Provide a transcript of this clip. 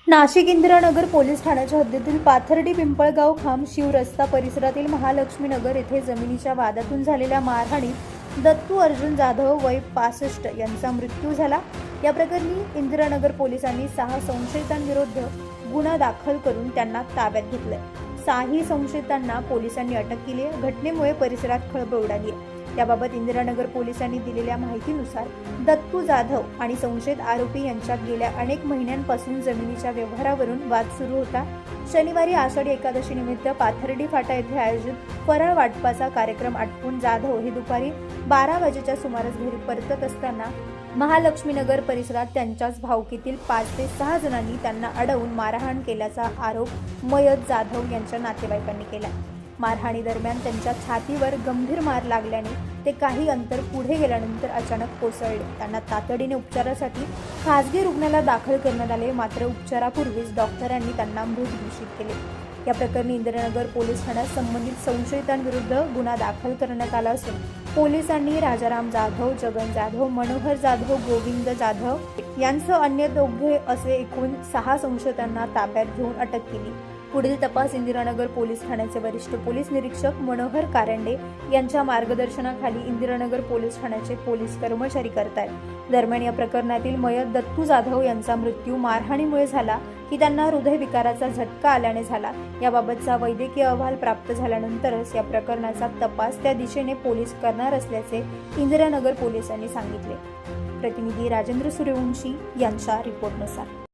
Nashik Indiranagar police ठाण्याच्या हद्दीतील पाथर्डी पिंपळगाव खांब शिव रस्ता परिसरातील महालक्ष्मी नगर येथे जमिनीच्या वादातून झालेल्या मारहाणीत दत्तू अर्जुन जाधव वय 65 यांचा मृत्यू झाला। या प्रकरणी इंदिरानगर पोलिसांनी 6 संशयितांविरुद्ध गुन्हा दाखल करून त्यांना ताब्यात घेतले। 6 संशयितांना पोलिसांनी अटक केली आहे। घटनेमुळे परिसरात खळबळ उडाली आहे। याबाबत इंदिरानगर पोलिसांनी दिलेल्या माहितीनुसार दत्तू जाधव आणि संशयित आरोपी यांच्यात गेल्या अनेक महिन्यांपासून जमिनीच्या व्यवहारावरून वाद सुरू होता। शनिवारी आषाढी एकादशी निमित्त पाथर्डी फाटा येथे आयोजित फराळ वाटपाचा कार्यक्रम आटपून जाधव हे दुपारी 12 वाजेच्या सुमारास घरी परतत असताना महालक्ष्मीनगर परिसरात त्यांच्याच भावकीतील 5 ते 6 जणांनी त्यांना अडवून मारहाण केल्याचा आरोप मयत जाधव यांच्या नातेवाईकांनी केला। मारहाणी दरम्यान त्यांच्या छातीवर गंभीर मार लागल्याने ते काही अंतर पुढे गेल्यानंतर अचानक कोसळले। त्यांना तातडीने उपचारासाठी खासगी रुग्णालयात दाखल करण्यात आले, मात्र उपचारापूर्वीच डॉक्टरांनी त्यांना मृत घोषित केले। या प्रकरणी इंदिरानगर पोलीस ठाण्यात संबंधित संशयितांविरुद्ध गुन्हा दाखल करण्यात आला असून पोलिसांनी राजाराम जाधव, जगन जाधव, मनोहर जाधव, गोविंद जाधव यांसह अन्य 2 असे एकूण 6 संशयितांना ताब्यात घेऊन अटक केली। पुढील तपास इंदिरानगर पोलीस ठाण्याचे वरिष्ठ पोलीस निरीक्षक मनोहर कारंडे यांच्या मार्गदर्शनाखाली इंदिरानगर पोलीस ठाण्याचे पोलीस कर्मचारी करतायत। दरम्यान या प्रकरणातील मयत दत्तू जाधव यांचा मृत्यू मारहाणीमुळे झाला की त्यांना हृदयविकाराचा झटका आल्याने झाला, याबाबतचा वैद्यकीय अहवाल प्राप्त झाल्यानंतरच या प्रकरणाचा तपास त्या दिशेने पोलीस करणार असल्याचे इंदिरानगर पोलिसांनी सांगितले। प्रतिनिधी राजेंद्र सूर्यवंशी यांच्या रिपोर्टनुसार।